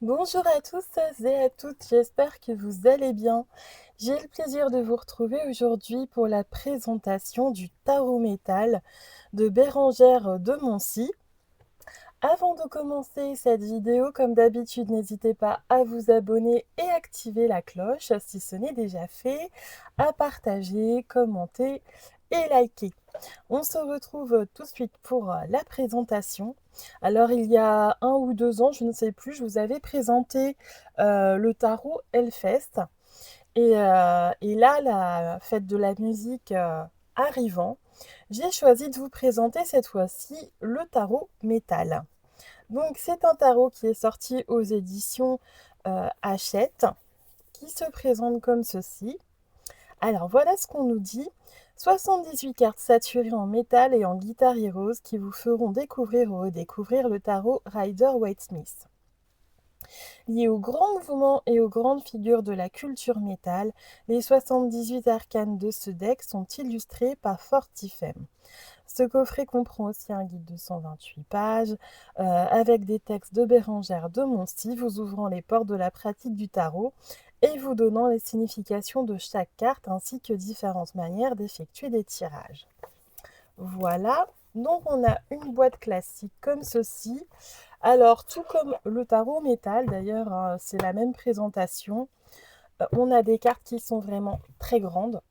Bonjour à tous et à toutes, j'espère que vous allez bien. J'ai le plaisir de vous retrouver aujourd'hui pour la présentation du tarot métal de Bérengère de Moncy. Avant de commencer cette vidéo, comme d'habitude, n'hésitez pas à vous abonner et activer la cloche si ce n'est déjà fait, à partager, commenter et liker. On se retrouve tout de suite pour la présentation. Alors, il y a 1 ou 2 ans, je ne sais plus, je vous avais présenté le tarot Hellfest. Et là, la fête de la musique arrivant, j'ai choisi de vous présenter cette fois-ci le tarot métal. Donc, c'est un tarot qui est sorti aux éditions Hachette, qui se présente comme ceci. Alors voilà ce qu'on nous dit. 78 cartes saturées en métal et en guitare rose qui vous feront découvrir ou redécouvrir le tarot Rider-Waite-Smith. Lié aux grands mouvements et aux grandes figures de la culture métal, les 78 arcanes de ce deck sont illustrés par Fortifem. Ce coffret comprend aussi un guide de 128 pages avec des textes de Bérengère de Moncy vous ouvrant les portes de la pratique du tarot et vous donnant les significations de chaque carte ainsi que différentes manières d'effectuer des tirages. Voilà, donc on a une boîte classique comme ceci. Alors tout comme le tarot métal d'ailleurs, c'est la même présentation. On a des cartes qui sont vraiment très grandes.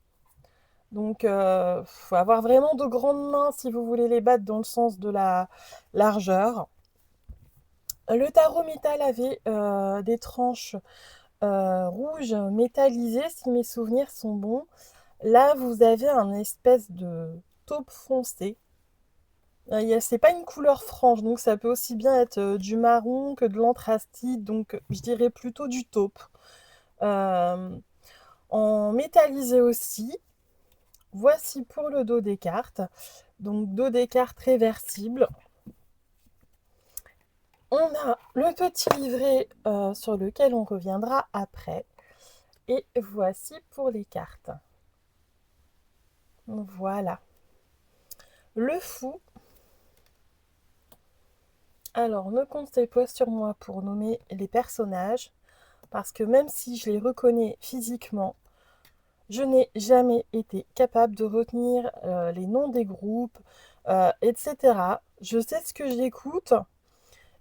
Donc, faut avoir vraiment de grandes mains si vous voulez les battre dans le sens de la largeur. Le tarot métal avait des tranches rouges métallisées, si mes souvenirs sont bons. Là, vous avez un espèce de taupe foncé. C'est pas une couleur franche, donc ça peut aussi bien être du marron que de l'anthracite, donc je dirais plutôt du taupe. Euh, En métallisé aussi. Voici pour le dos des cartes. Donc dos des cartes réversibles. On a le petit livret sur lequel on reviendra après. Et voici pour les cartes. Voilà. Le fou. Alors, ne comptez pas sur moi pour nommer les personnages, parce que même si je les reconnais physiquement, je n'ai jamais été capable de retenir les noms des groupes, etc. Je sais ce que j'écoute,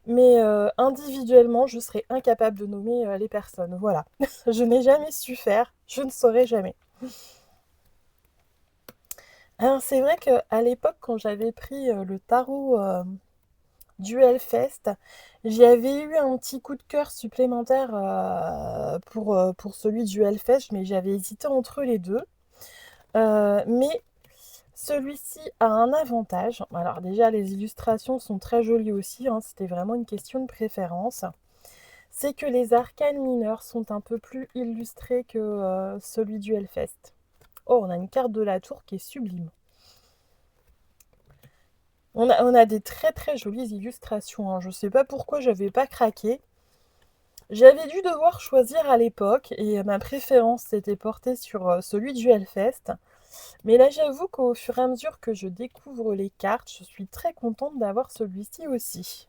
mais individuellement, je serais incapable de nommer les personnes. Voilà. Je n'ai jamais su faire, je ne saurais jamais. Alors, c'est vrai qu'à l'époque, quand j'avais pris le tarot du Hellfest, j'y avais eu un petit coup de cœur supplémentaire pour celui du Hellfest, mais j'avais hésité entre les deux. Mais celui-ci a un avantage. Alors déjà, les illustrations sont très jolies aussi, hein, c'était vraiment une question de préférence. C'est que les arcanes mineurs sont un peu plus illustrés que celui du Hellfest. Oh, on a une carte de la tour qui est sublime. On a des très très jolies illustrations, hein. Je ne sais pas pourquoi j'avais pas craqué. J'avais dû devoir choisir à l'époque et ma préférence s'était portée sur celui du Hellfest. Mais là, j'avoue qu'au fur et à mesure que je découvre les cartes, je suis très contente d'avoir celui-ci aussi.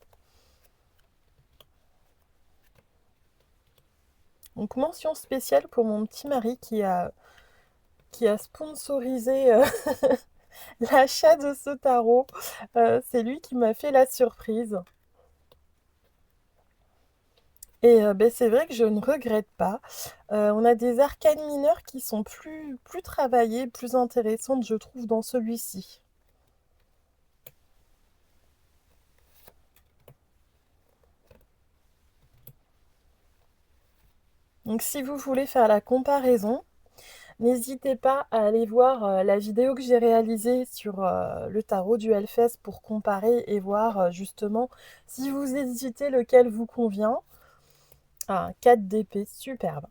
Donc, mention spéciale pour mon petit mari qui a sponsorisé l'achat de ce tarot. C'est lui qui m'a fait la surprise. Et ben, c'est vrai que je ne regrette pas. On a des arcanes mineures qui sont plus travaillées, plus intéressantes, je trouve, dans celui-ci. Donc si vous voulez faire la comparaison, n'hésitez pas à aller voir la vidéo que j'ai réalisée sur le tarot du Hellfest pour comparer et voir justement si vous hésitez lequel vous convient. Ah, un 4 d'épée, superbe.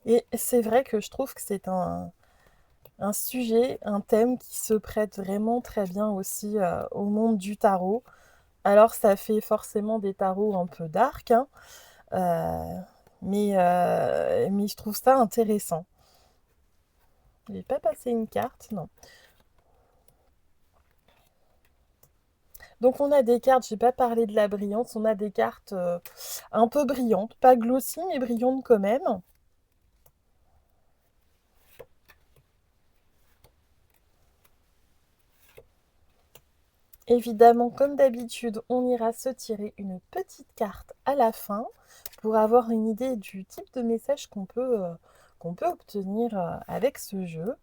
Et c'est vrai que je trouve que c'est un sujet, un thème qui se prête vraiment très bien aussi au monde du tarot. Alors ça fait forcément des tarots un peu dark, hein, euh, mais je trouve ça intéressant. J'ai pas passé une carte, non. Donc on a des cartes, j'ai pas parlé de la brillance, on a des cartes un peu brillantes, pas glossy mais brillantes quand même. Évidemment, comme d'habitude, on ira se tirer une petite carte à la fin pour avoir une idée du type de message qu'on peut obtenir avec ce jeu.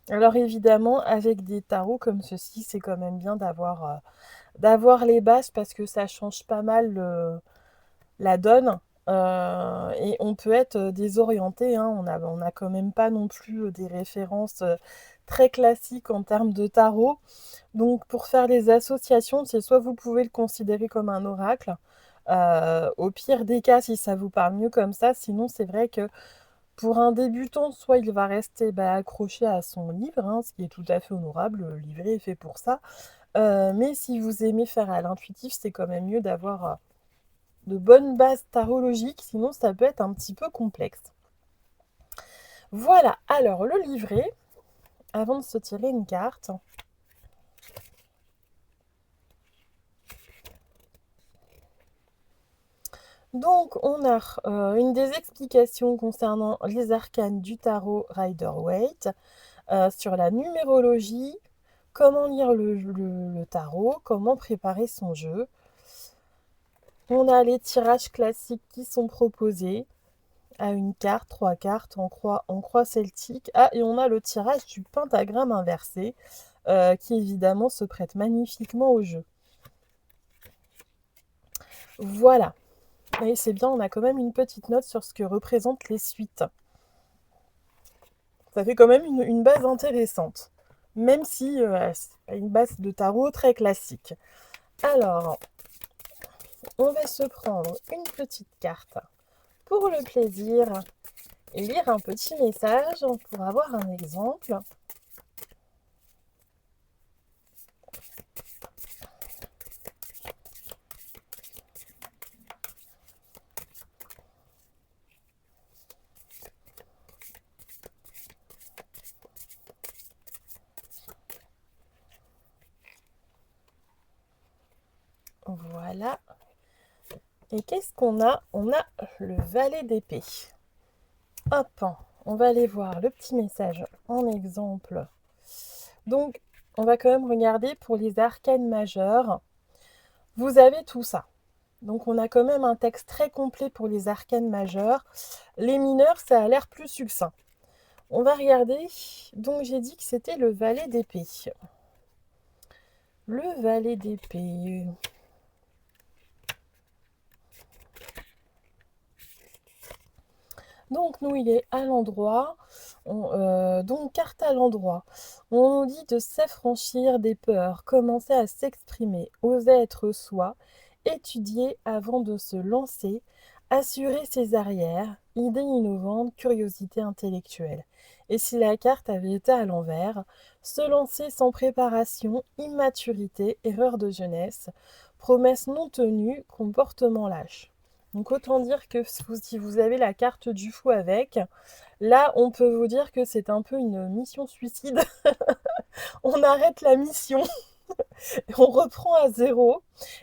Alors évidemment, avec des tarots comme ceci, c'est quand même bien d'avoir les bases parce que ça change pas mal la donne. Et on peut être désorienté, hein. On a quand même pas non plus des références très classiques en termes de tarot. Donc pour faire les associations, c'est soit vous pouvez le considérer comme un oracle, au pire des cas si ça vous parle mieux comme ça, sinon c'est vrai que pour un débutant, soit il va rester accroché à son livre, hein, ce qui est tout à fait honorable, le livret est fait pour ça. Mais si vous aimez faire à l'intuitif, c'est quand même mieux d'avoir de bonnes bases tarologiques, sinon ça peut être un petit peu complexe. Voilà, alors le livret, avant de se tirer une carte. Donc on a une des explications concernant les arcanes du tarot Rider-Waite, sur la numérologie, comment lire le tarot, comment préparer son jeu. On a les tirages classiques qui sont proposés à une carte, 3 cartes en croix celtique. Ah, et on a le tirage du pentagramme inversé qui évidemment se prête magnifiquement au jeu. Voilà. Et c'est bien, on a quand même une petite note sur ce que représentent les suites. Ça fait quand même une base intéressante, même si c'est pas une base de tarot très classique. Alors, on va se prendre une petite carte pour le plaisir et lire un petit message pour avoir un exemple. Voilà. Et qu'est-ce qu'on a? On a le valet d'épée. Hop, on va aller voir le petit message en exemple. Donc, on va quand même regarder pour les arcanes majeures. Vous avez tout ça. Donc, on a quand même un texte très complet pour les arcanes majeures. Les mineurs, ça a l'air plus succinct. On va regarder. Donc, j'ai dit que c'était le valet d'épée. Le valet d'épée. Donc, nous, il est à l'endroit. Donc, carte à l'endroit. On nous dit de s'affranchir des peurs, commencer à s'exprimer, oser être soi, étudier avant de se lancer, assurer ses arrières, idées innovantes, curiosité intellectuelle. Et si la carte avait été à l'envers, se lancer sans préparation, immaturité, erreur de jeunesse, promesse non tenue, comportement lâche. Donc autant dire que si vous avez la carte du fou avec, là on peut vous dire que c'est un peu une mission suicide. On arrête la mission, on reprend à zéro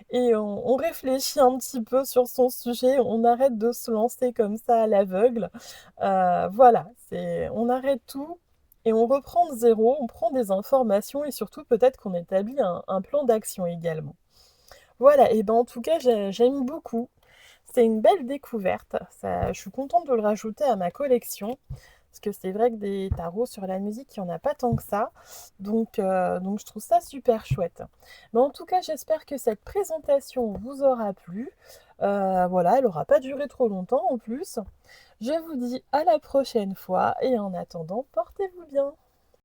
et on réfléchit un petit peu sur son sujet, on arrête de se lancer comme ça à l'aveugle. Voilà, on arrête tout et on reprend de zéro, on prend des informations et surtout peut-être qu'on établit un plan d'action également. Voilà, et ben en tout cas j'aime beaucoup. C'est une belle découverte. Je suis contente de le rajouter à ma collection. Parce que c'est vrai que des tarots sur la musique, il n'y en a pas tant que ça. Donc je trouve ça super chouette. Mais en tout cas, j'espère que cette présentation vous aura plu. Voilà, elle n'aura pas duré trop longtemps en plus. Je vous dis à la prochaine fois et en attendant, portez-vous bien.